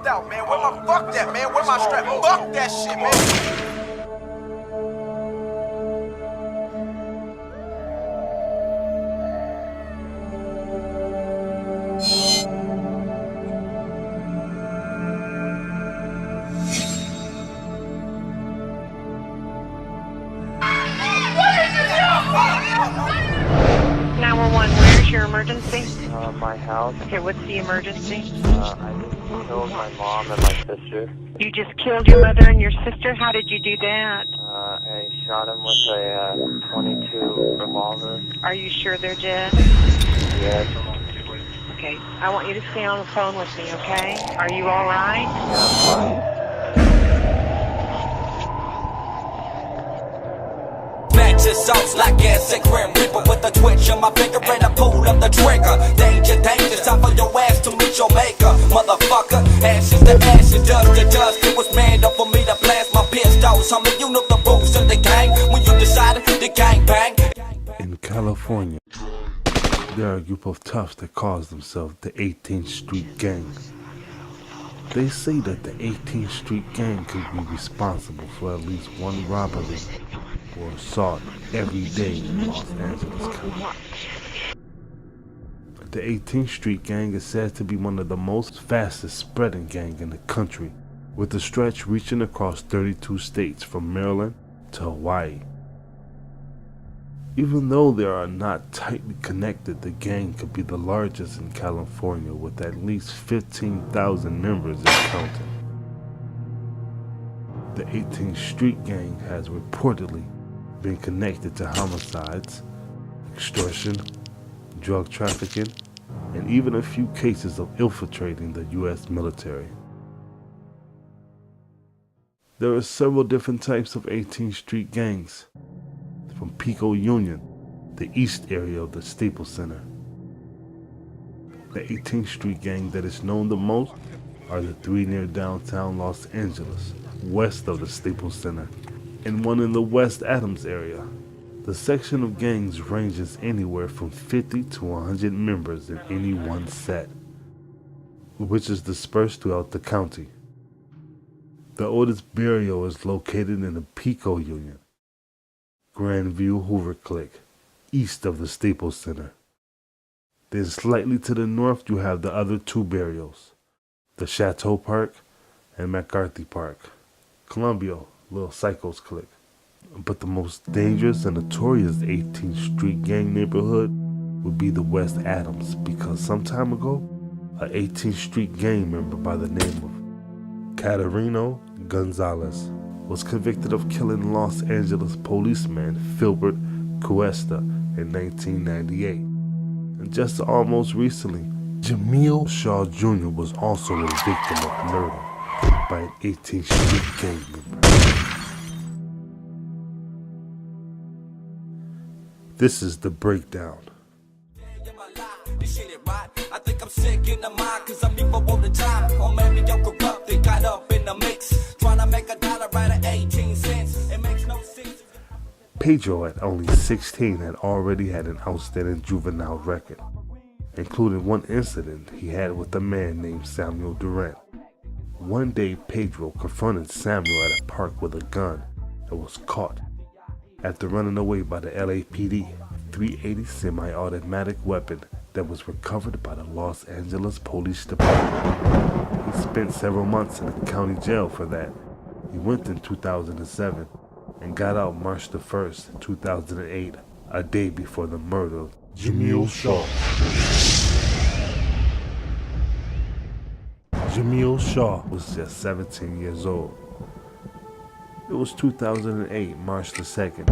strapped out, man. Fuck that, man. Where my strap? Fuck that shit, man. 911, where's your emergency? My house. Okay, what's the emergency? I just killed my mom and my sister. You just killed your mother and your sister? How did you do that? I shot him with a .22 revolver. Are you sure they're dead? Yes. Okay, I want you to stay on the phone with me, okay? Are you all right? Yeah, I'm fine. Sauce like gas and grim reaper with a twitch on my finger and I pull up the trigger. Danger, danger, time for your ass to meet your maker. Motherfucker, ashes to ashes, dust to dust. It was made up for me to blast my pistols. Homie, you know the rules of the gang. When you decided the gang bang. In California, there are a group of toughs that calls themselves the 18th Street Gang. They say that the 18th Street Gang could be responsible for at least one robbery or assault every day in Los Angeles County. The 18th Street Gang is said to be one of the most fastest spreading gang in the country, with a stretch reaching across 32 states from Maryland to Hawaii. Even though they are not tightly connected, the gang could be the largest in California with at least 15,000 members and counting. The 18th Street Gang has reportedly been connected to homicides, extortion, drug trafficking, and even a few cases of infiltrating the U.S. military. There are several different types of 18th Street gangs, from Pico Union, the east area of the Staples Center. The 18th Street gang that is known the most are the three near downtown Los Angeles, west of the Staples Center, and one in the West Adams area. The section of gangs ranges anywhere from 50 to 100 members in any one set, which is dispersed throughout the county. The oldest barrio is located in the Pico Union, Grandview Hoover Clique, east of the Staples Center. Then slightly to the north you have the other two barrios, the Chateau Park and McCarthy Park, Columbia, Little Psychos Clique. But the most dangerous and notorious 18th Street gang neighborhood would be the West Adams, because some time ago, an 18th Street gang member by the name of Caterino Gonzalez was convicted of killing Los Angeles policeman Filbert Cuesta in 1998. And just almost recently, Jamil Shaw Jr. was also a victim of murder by an 18th Street gang member. This is the breakdown. This shit ain't right. I think I'm sick in the mind, cause I'm evil all the time. Or maybe I'm corrupted, caught up in the mix. Trying to make $1 out of 18 cents. It makes no sense. Pedro, at only 16, had already had an outstanding juvenile record, including one incident he had with a man named Samuel Durant. One day, Pedro confronted Samuel at a park with a gun and was caught. After running away by the LAPD, a .380 semi-automatic weapon that was recovered by the Los Angeles Police Department. He spent several months in the county jail for that. He went in 2007 and got out March the 1st, 2008, a day before the murder of Jamil Shaw. Jamil Shaw was just 17 years old. It was 2008, March the 2nd.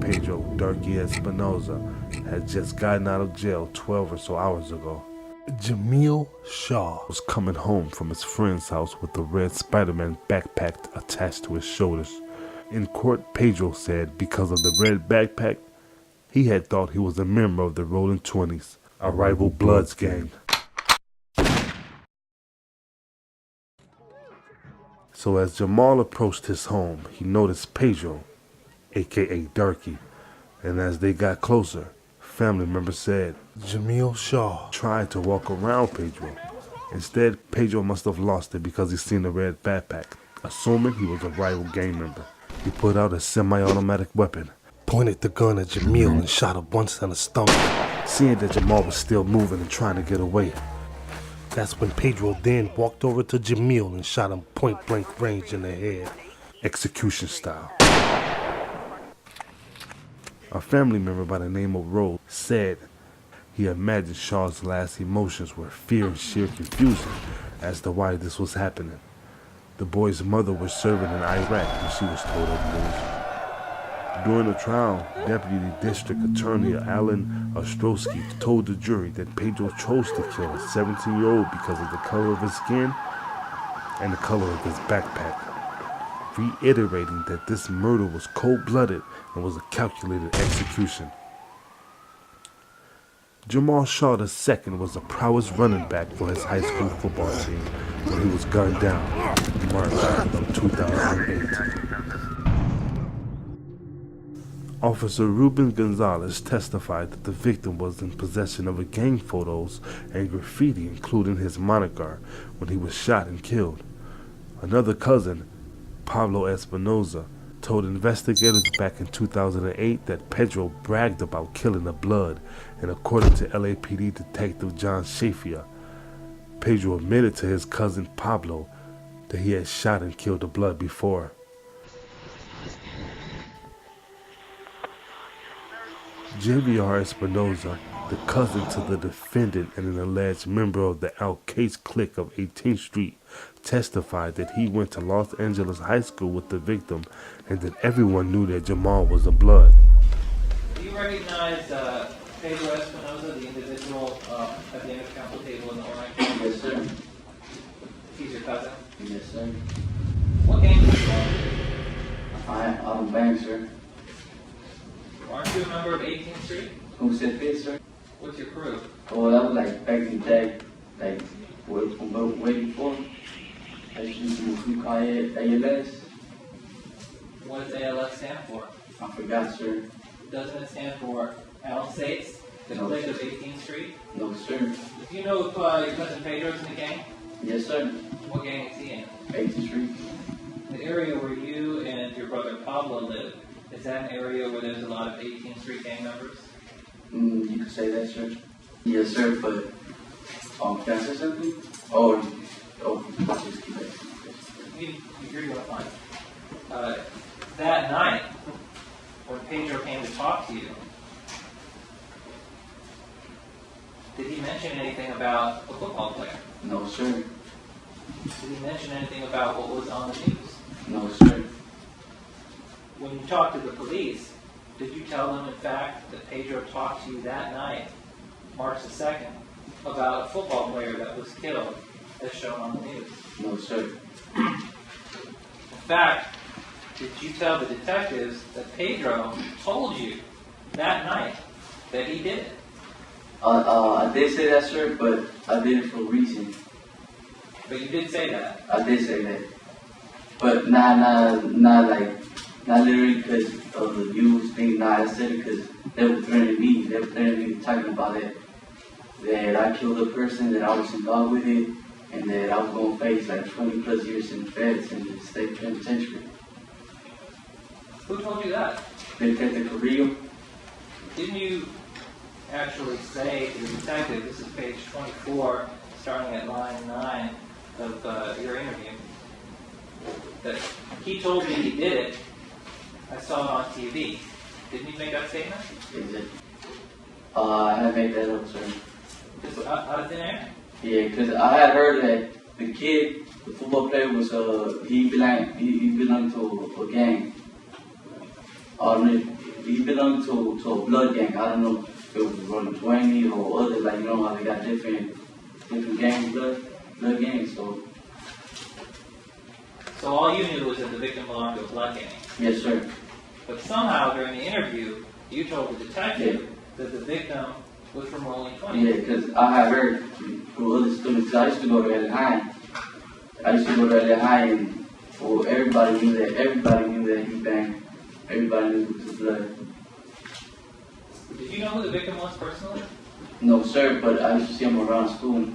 Pedro Darky Espinoza had just gotten out of jail 12 or so hours ago. Jamil Shaw was coming home from his friend's house with a red Spider-Man backpack attached to his shoulders. In court, Pedro said because of the red backpack, he had thought he was a member of the Rolling 20s, a rival Bloods gang. So as Jamal approached his home, he noticed Pedro, aka Darky, and as they got closer, family members said Jamil Shaw tried to walk around Pedro, Instead, Pedro must have lost it because he seen a red backpack. Assuming he was a rival gang member, he put out a semi-automatic weapon, pointed the gun at Jamil and shot him once in the stomach. Seeing that Jamal was still moving and trying to get away, that's when Pedro then walked over to Jamil and shot him point-blank range in the head, execution style. A family member by the name of Rose said he imagined Shaw's last emotions were fear and sheer confusion as to why this was happening. The boy's mother was serving in Iraq when she was told of the news. During the trial, Deputy District Attorney Alan Ostrowski told the jury that Pedro chose to kill a 17-year-old because of the color of his skin and the color of his backpack, reiterating that this murder was cold-blooded and was a calculated execution. Jamal Shaw II was a prowess running back for his high school football team when he was gunned down in March of 2008. Officer Ruben Gonzalez testified that the victim was in possession of gang photos and graffiti, including his moniker, when he was shot and killed. Another cousin, Pablo Espinoza, told investigators back in 2008 that Pedro bragged about killing the blood, and according to LAPD Detective John Shafia, Pedro admitted to his cousin Pablo that he had shot and killed the blood before. Javier Espinoza, the cousin to the defendant and an alleged member of the Al-Qaeda clique of 18th Street, testified that he went to Los Angeles High School with the victim and that everyone knew that Jamal was a blood. Do you recognize Pedro Espinoza, the individual at the intercouncil table in the orange? Yes, sir. He's your cousin? Yes, sir. What gang was he on? I'm a bank, sir. Aren't you a member of 18th Street? Who said this, sir? What's your crew? Oh, that was like back in the day, like way before. I used to do ALS. What does ALS stand for? I forgot, sir. Doesn't it stand for Alsace, the No. clique of 18th Street? No, sir. Do you know if your cousin Pedro's in the gang? Yes, sir. What gang is he in? 18th Street. The area where you and your brother Pablo live, is that an area where there's a lot of 18th Street gang members? You could say that, sir. Yes, sir, but can I say something? Oh, just keep it. You're doing fine. That night, when Pedro came to talk to you, did he mention anything about a football player? No, sir. Did he mention anything about what was on the news? No, sir. When you talked to the police, did you tell them, in fact, that Pedro talked to you that night, March the 2nd, about a football player that was killed, as shown on the news? No, sir. In fact, did you tell the detectives that Pedro told you that night that he did it? I did say that, sir, but I did it for a reason. But you did say that. I did say that. But not literally because of the news thing. Nah, I said it because they were threatening me. They were threatening me, talking about it. That I killed a person, that I was involved with it, and that I was going to face like 20 plus years in the feds in the state penitentiary. Who told you that? Detective Carrillo. Didn't you actually say to the detective, this is page 24, starting at line 9 of your interview, that he told me he did it, I saw it on TV. Didn't you make that statement? Is it? I made that up, sir. Just out of thin air? Yeah, because I had heard that the kid, the football player, was he belonged to a gang. He belonged to a blood gang. I don't know if it was Rolling 20 or other, like, you know how they got different gangs, blood gangs. So all you knew was that the victim belonged to a blood gang. Yes, sir. But somehow during the interview, you told the detective that the victim was from Rolling 20. Yeah, because I had heard from other students. I used to go to LA High. And everybody knew that he banged. Everybody knew it was blood. Did you know who the victim was personally? No, sir, but I used to see him around school.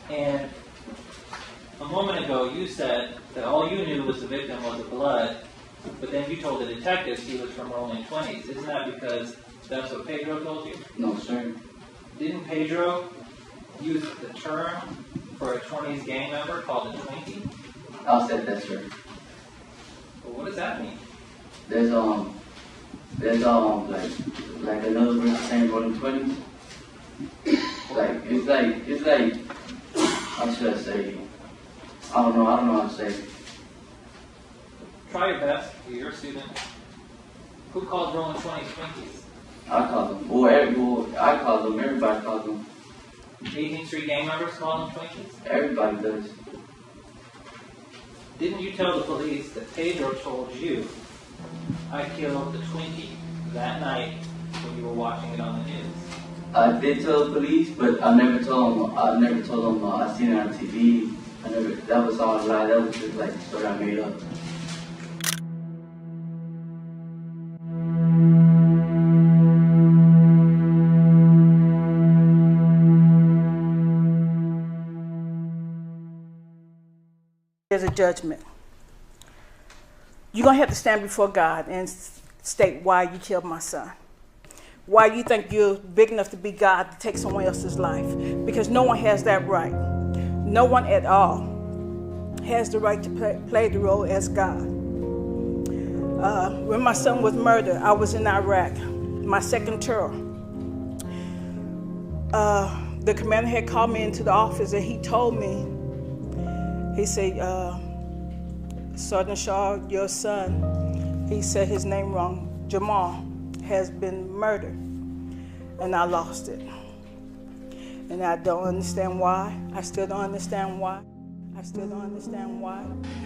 And a moment ago, you said that all you knew was the victim was the blood, but then you told the detectives he was from Rolling 20s. Isn't that because that's what Pedro told you? No, sir. Didn't Pedro use the term for a 20s gang member called a Twinkie? I said that, sir. Well, what does that mean? There's like another person saying Rolling 20s. It's like, how should I say? I don't know how to say it. Try your best. You're a student. Who calls Rolling 20s Twinkies? I call them. I call them. Everybody calls them. 18th Street gang members call them Twinkies? Everybody does. Didn't you tell the police that Pedro told you, I killed the Twinkie that night when you were watching it on the news? I did tell the police, but I never told them. I seen it on TV. That was all a lie. That was just like a story I made up. There's a judgment. You're going to have to stand before God and state why you killed my son. Why you think you're big enough to be God to take someone else's life. Because no one has that right. No one at all has the right to play the role as God. When my son was murdered, I was in Iraq, my second tour. The commander had called me into the office and he told me, he said, Sergeant Shaw, your son, he said his name wrong, Jamal, has been murdered. And I lost it. And I don't understand why. I still don't understand why.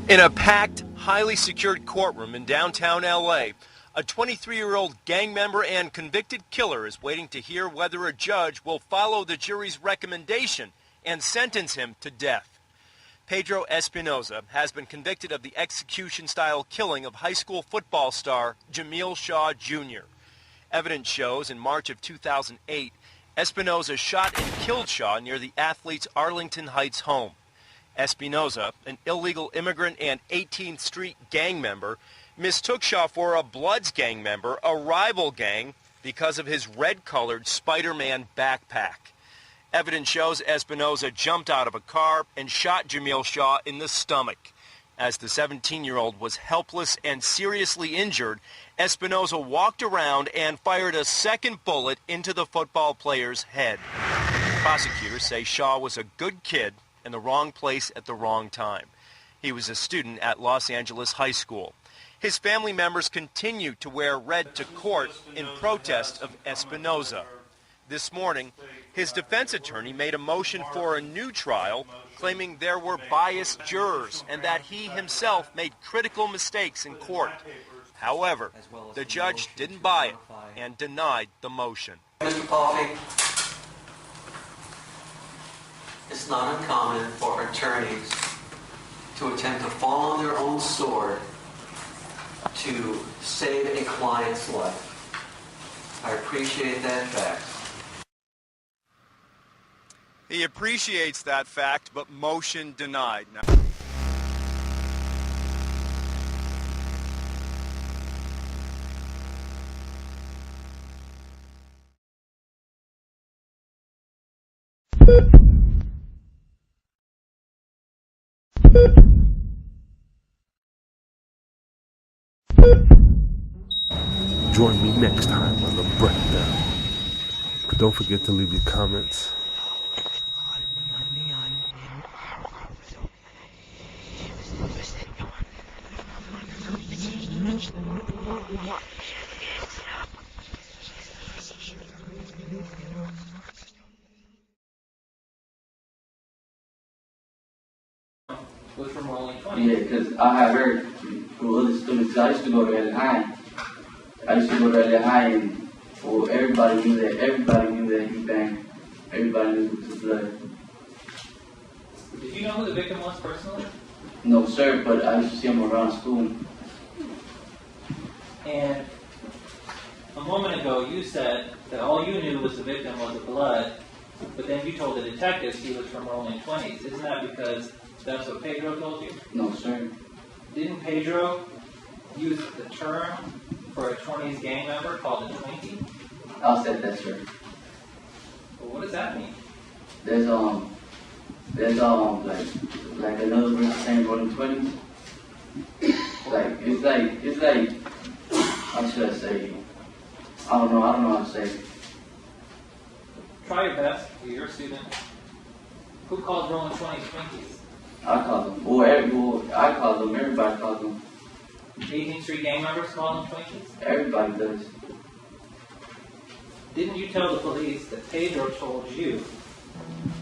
In a packed, highly secured courtroom in downtown L.A., a 23-year-old gang member and convicted killer is waiting to hear whether a judge will follow the jury's recommendation and sentence him to death. Pedro Espinoza has been convicted of the execution-style killing of high school football star Jamil Shaw Jr. Evidence shows in March of 2008, Espinoza shot and killed Shaw near the athlete's Arlington Heights home. Espinoza, an illegal immigrant and 18th Street gang member, mistook Shaw for a Bloods gang member, a rival gang, because of his red-colored Spider-Man backpack. Evidence shows Espinoza jumped out of a car and shot Jamil Shaw in the stomach. As the 17-year-old was helpless and seriously injured, Espinoza walked around and fired a second bullet into the football player's head. Prosecutors say Shaw was a good kid in the wrong place at the wrong time. He was a student at Los Angeles High School. His family members continue to wear red to court in protest of Espinoza. This morning, his defense attorney made a motion for a new trial, claiming there were biased jurors and that he himself made critical mistakes in court. However, the judge didn't buy it and denied the motion. Mr. Coffey, it's not uncommon for attorneys to attempt to fall on their own sword to save a client's life. I appreciate that fact. He appreciates that fact, but motion denied. Join me next time on The Breakdown. Don't forget to leave your comments. Was from Rolling 20s. Yeah, because I had heard from other students, I used to go to LA High. And well, everybody knew that he banged. Everybody knew it was blood. Did you know who the victim was personally? No, sir, but I used to see him around school. And a moment ago, you said that all you knew was the victim was the blood, But then you told the detectives he was from Rolling 20s. Isn't that because that's what Pedro told you? No, sir. Didn't Pedro use the term for a 20s gang member called a Twinkie? I said that, sir. Well, what does that mean? There's like another verse saying Rolling 20s. It's like, how should I say? I don't know how to say it. Try your best. You're a student. Who calls Rolling 20s Twinkies? I call them. I call them. Everybody calls them. 18th Street gang members call them Twinkies? Everybody does. Didn't you tell the police that Pedro told you,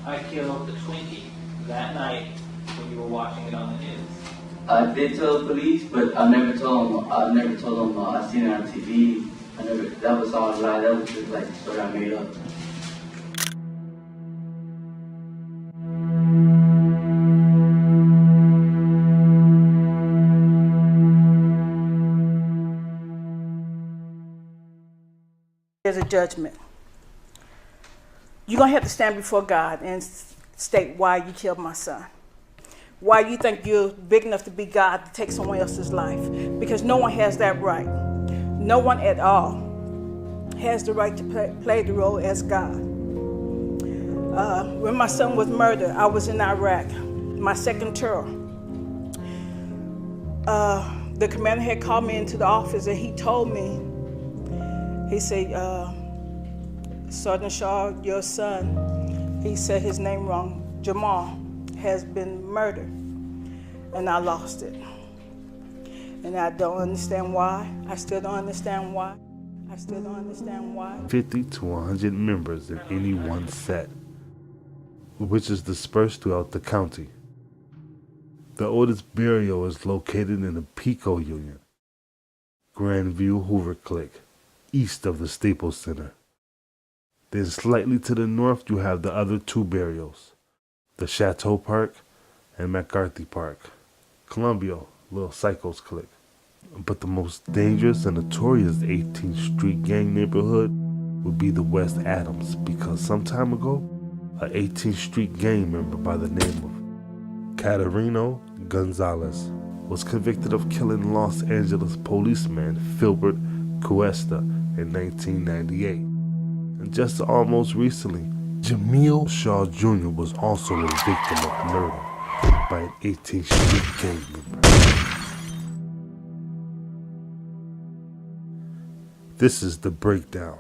I killed the Twinkie that night when you were watching it on the news? I did tell the police, but I never told them. I seen it on TV. That was all a lie. That was just like a story I made up. There's a judgment. You're going to have to stand before God and state why you killed my son. Why you think you're big enough to be God to take someone else's life. Because no one has that right. No one at all has the right to play the role as God. When my son was murdered, I was in Iraq, my second tour. The commander had called me into the office and he told me, he said, Sergeant Shaw, your son, he said his name wrong, Jamal, has been murdered. And I lost it. And I don't understand why. I still don't understand why. 50 to 100 members in any one set, which is dispersed throughout the county. The oldest burial is located in the Pico Union, Grandview Hoover Clique, east of the Staples Center. Then slightly to the north you have the other two burials, the Chateau Park and McCarthy Park, Columbia, Little Psychos Clique. But the most dangerous and notorious 18th Street gang neighborhood would be the West Adams, because some time ago, an 18th Street gang member by the name of Caterino Gonzalez was convicted of killing Los Angeles policeman Filbert Cuesta in 1998. And just almost recently, Jamil Shaw Jr. was also a victim of murder by an 18th Street gang member. This is the breakdown.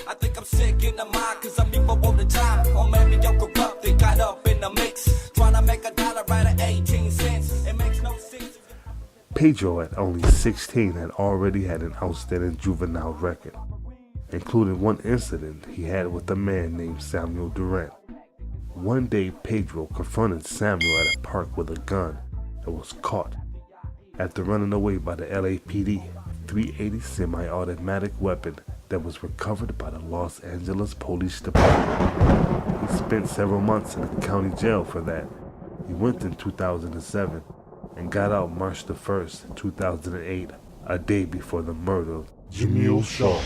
I think I'm sick in the mind, cause I'm evil all the time. Or maybe I'm corrupted, got up in the mix. Trying to make $1 out of 18 cents. It makes no sense. Pedro, at only 16, had already had an outstanding juvenile record, including one incident he had with a man named Samuel Durant. One day, Pedro confronted Samuel at a park with a gun and was caught. After running away by the LAPD, 380 semi-automatic weapon that was recovered by the Los Angeles Police Department. He spent several months in the county jail for that. He went in 2007 and got out March the 1st, 2008, a day before the murder of Jamil Shaw.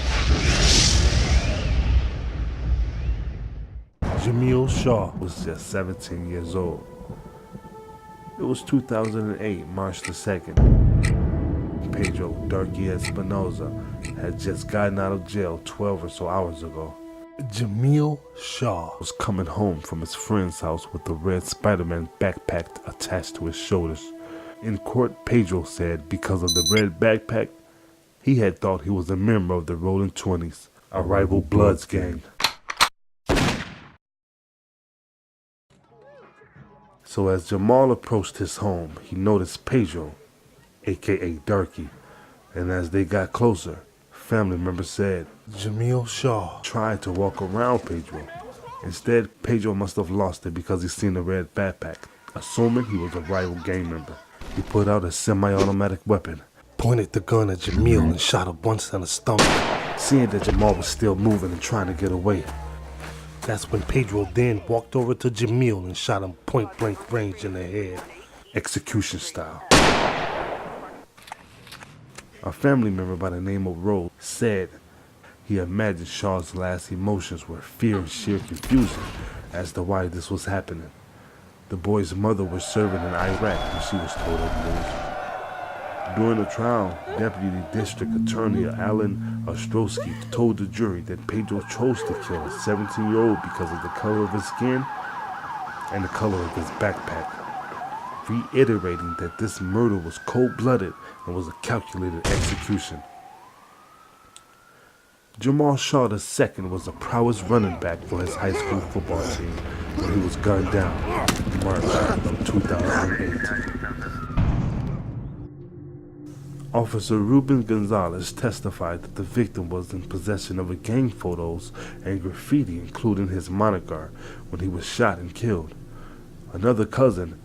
Jamil Shaw was just 17 years old. It was 2008, March the 2nd. Pedro Darky Espinoza had just gotten out of jail 12 or so hours ago. Jamil Shaw was coming home from his friend's house with a red Spider-Man backpack attached to his shoulders. In court, Pedro said because of the red backpack, he had thought he was a member of the Rolling 20s, a rival Bloods gang. So as Jamal approached his home, he noticed Pedro, aka Darky, and as they got closer, family members said Jamil Shaw tried to walk around Pedro. Instead, Pedro must have lost it because he seen the red backpack, assuming he was a rival gang member. He put out a semi-automatic weapon, pointed the gun at Jamil and shot him once in the stomach. Seeing that Jamal was still moving and trying to get away, that's when Pedro then walked over to Jamil and shot him point-blank range in the head, execution style. A family member by the name of Rose said He imagined Shaw's last emotions were fear and sheer confusion as to why this was happening. The boy's mother was serving in Iraq when she was told of the news. During the trial, Deputy District Attorney Alan Ostrowski told the jury that Pedro chose to kill a 17-year-old because of the color of his skin and the color of his backpack, reiterating that this murder was cold-blooded and was a calculated execution. Jamal Shaw II was a prowess running back for his high school football team when he was gunned down in March of 2008. Officer Ruben Gonzalez testified that the victim was in possession of gang photos and graffiti, including his moniker, when he was shot and killed. Another cousin,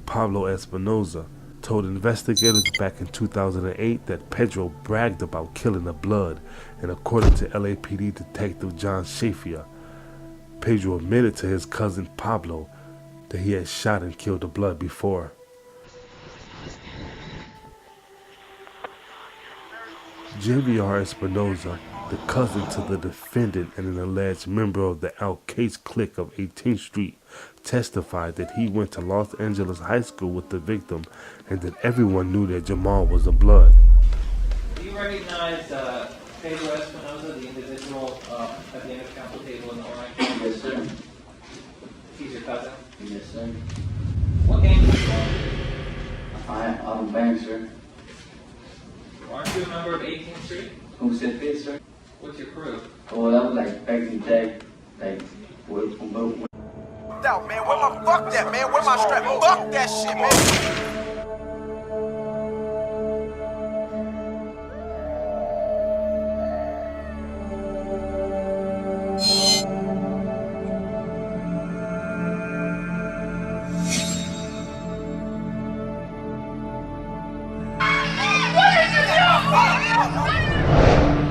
Pablo Espinoza, told investigators back in 2008 that Pedro bragged about killing a blood, and according to LAPD Detective John Shafia, Pedro admitted to his cousin Pablo that he had shot and killed a blood before. Javier Espinoza, the cousin to the defendant and an alleged member of the Al-Qaeda clique of 18th Street, testified that he went to Los Angeles High School with the victim and that everyone knew that Jamal was a blood. Do you recognize Pedro Espinoza, the individual at the end of council table in the orange? Yes, sir. He's your cousin? Yes, sir. What gang do you belong to? I'm a bank, sir. Aren't you a member of 18th Street? Who said this, sir? What's your crew? Oh, that was like back in the day. Like, Out, man. Fuck that, man. Where my strap? Fuck that shit, man.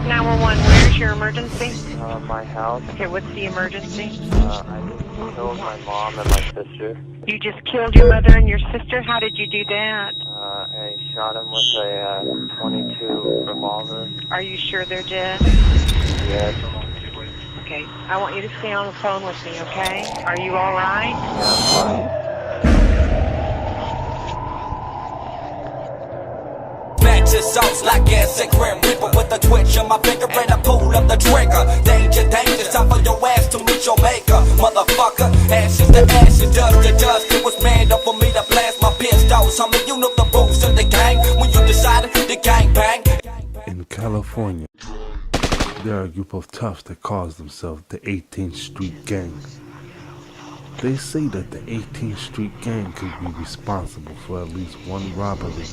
911, where's your emergency? My house. Okay, what's the emergency? I just killed my mom and my sister. You just killed your mother and your sister? How did you do that? I shot him with a .22 revolver. Are you sure they're dead? Yes. Okay, I want you to stay on the phone with me, okay? Are you all right? Yeah, Sauce like acid grim reaper with a twitch on my finger and I pull up the trigger. Danger, danger, time for your ass to meet your maker, motherfucker. Ashes to ashes, dust to dust. It was made up for me to blast my pistols. I mean, you know the rules of the gang when you decided the gang bang. In California, there are a group of toughs that calls themselves the 18th Street Gang. They say that the 18th Street Gang could be responsible for at least one robbery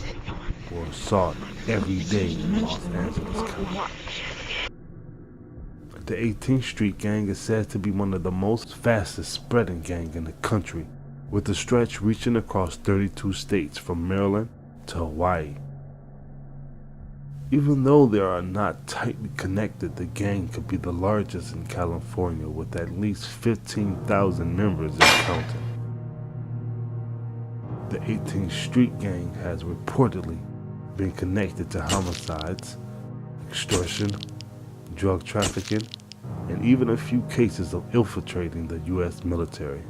or assault every day in Los Angeles County. The 18th Street Gang is said to be one of the most fastest spreading gang in the country, with a stretch reaching across 32 states from Maryland to Hawaii. Even though they are not tightly connected, the gang could be the largest in California with at least 15,000 members and counting. The 18th Street Gang has reportedly been connected to homicides, extortion, drug trafficking, and even a few cases of infiltrating the U.S. military.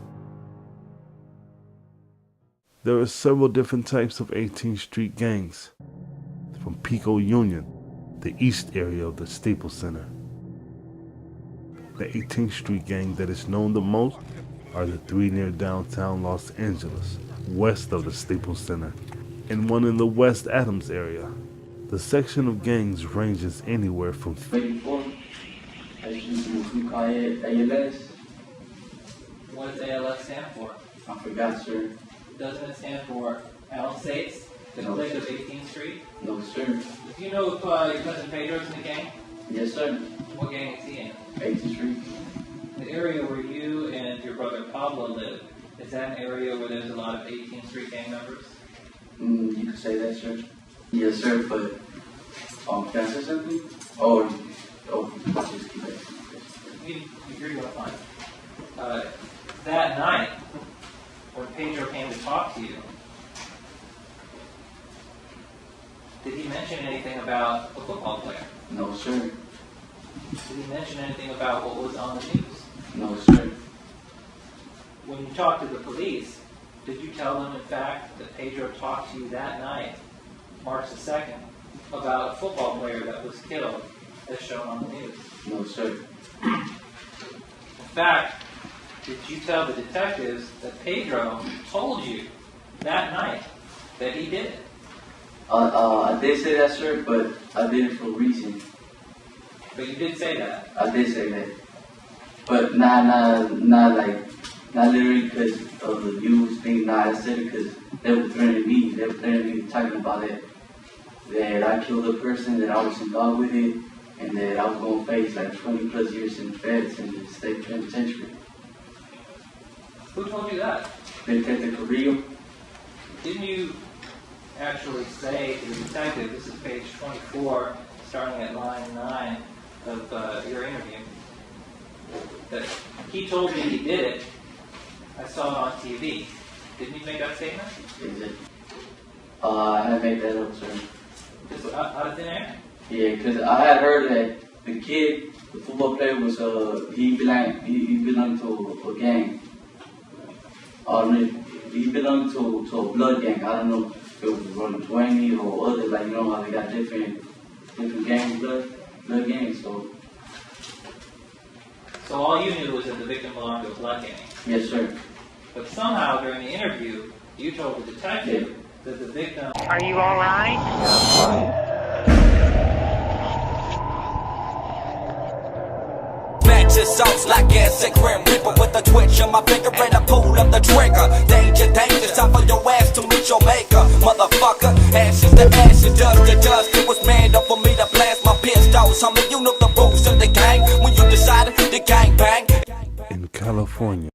There are several different types of 18th Street gangs, from Pico Union, the east area of the Staples Center. The 18th Street gang that is known the most are the three near downtown Los Angeles, west of the Staples Center, and one in the West Adams area. The section of gangs ranges anywhere from ALS. What does ALS stand for? I forgot, sir. Doesn't it stand for Alsace, the place of 18th Street? No, sir. Do you know if your cousin Pedro's in the gang? Yes, sir. What gang is he in? 18th Street. The area where you and your brother Pablo live, is that an area where there's a lot of 18th Street gang members? You could say that, sir. Yes, sir, but can I say something? Oh, just keep it. You're going to find. That night, when Pedro came to talk to you, did he mention anything about a football player? No, sir. Did he mention anything about what was on the news? No, sir. When you talked to the police, did you tell them, in fact, that Pedro talked to you that night, March the 2nd, about a football player that was killed, as shown on the news? No, sir. In fact, did you tell the detectives that Pedro told you that night that he did it? I did say that, sir, but I did it for a reason. But you did say that. I did say that. But not literally because of the news thing. Nah, I said it because they were threatening me. They were threatening me, talking about it. That I killed a person, that I was involved with it, and that I was going to face like 20 plus years in feds in the state penitentiary. Who told you that? Detective Carrillo. Didn't you actually say to the detective, this is page 24, starting at line 9 of your interview, that he told me he did it, I saw it on TV. Didn't you make that statement? Is it? I had made that up, sir. Just out of thin air? Yeah, because I had heard that the kid, the football player, was he belonged to a gang. He belonged to a blood gang. I don't know if it was Rolling 20 or other, like, you know how they got different gangs, blood gangs. So all you knew was that the victim belonged to a blood gang? Yes, sir. But somehow during the interview, you told the detective that the victim... Are you all right? Matches sauce like gas and grim reaper with a twitch on my finger and I pull up the trigger. Danger, danger, time for your ass to meet your maker. Motherfucker, ashes to ashes, dust to dust. It was made up for me to blast my pistols. Homie, you know the rules of the gang when you decided the gang bang. In California,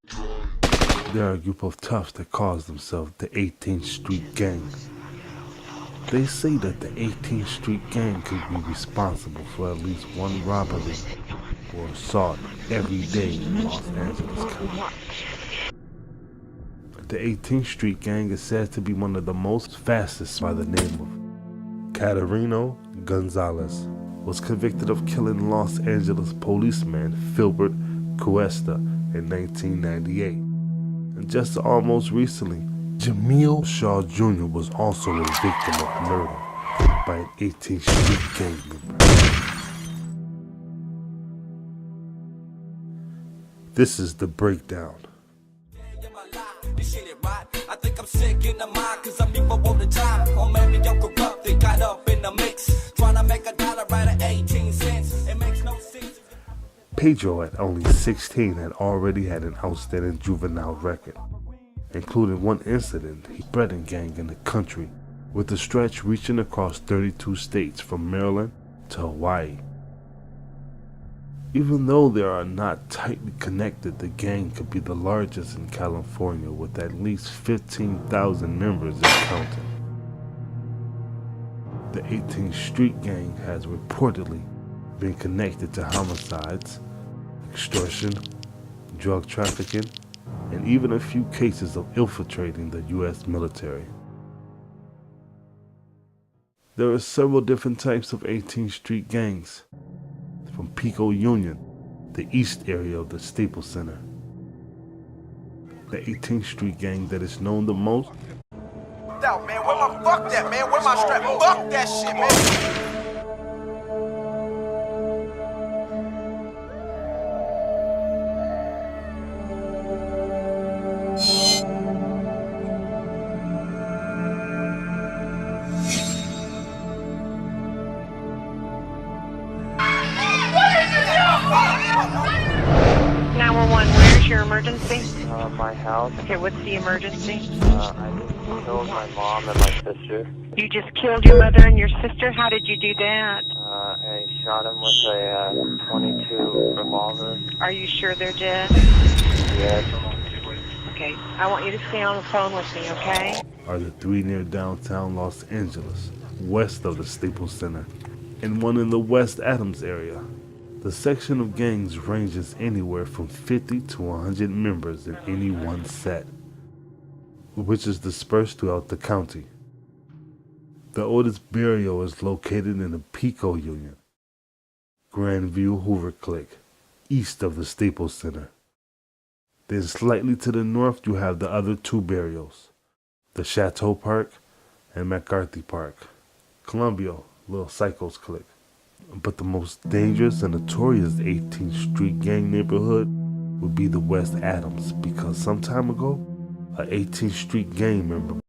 there are a group of toughs that calls themselves the 18th Street Gang. They say that the 18th Street Gang could be responsible for at least one robbery or assault every day in Los Angeles County. The 18th Street Gang is said to be one of the most fastest by the name of Caterino Gonzalez was convicted of killing Los Angeles policeman Filbert Cuesta in 1998. And just almost recently, Jamil Shaw Jr. was also a victim of murder by an 18th Street Gang member. This is the breakdown. I think I'm sick in the mind cause I'm evil all the time. Or maybe I'm corrupted, got up in the mix, trying to make $1 out of 18 cents. It makes no sense. Pedro, at only 16, had already had an outstanding juvenile record, including one incident he bred in gang in the country, with a stretch reaching across 32 states from Maryland to Hawaii. Even though they are not tightly connected, the gang could be the largest in California with at least 15,000 members and counting. The 18th Street Gang has reportedly been connected to homicides, extortion, drug trafficking, and even a few cases of infiltrating the U.S. military. There are several different types of 18th Street gangs, from Pico Union, the east area of the Staples Center. The 18th Street gang that is known the most. Out, man. Fuck that, man. Where my strap? Fuck that shit, man. Where's your emergency? My house. Okay, what's the emergency? I just killed my mom and my sister. You just killed your mother and your sister? How did you do that? I shot him with a .22 revolver. Are you sure they're dead? Yes. Okay, I want you to stay on the phone with me, okay? Are the three near downtown Los Angeles, west of the Staples Center, and one in the West Adams area. The section of gangs ranges anywhere from 50 to 100 members in any one set, which is dispersed throughout the county. The oldest barrio is located in the Pico Union. Grandview Hoover Clique, east of the Staples Center. Then slightly to the north you have the other two burials, the Chateau Park and McCarthy Park. Columbia, Little Psychos Clique. But the most dangerous and notorious 18th Street gang neighborhood would be the West Adams, because some time ago, a 18th Street gang member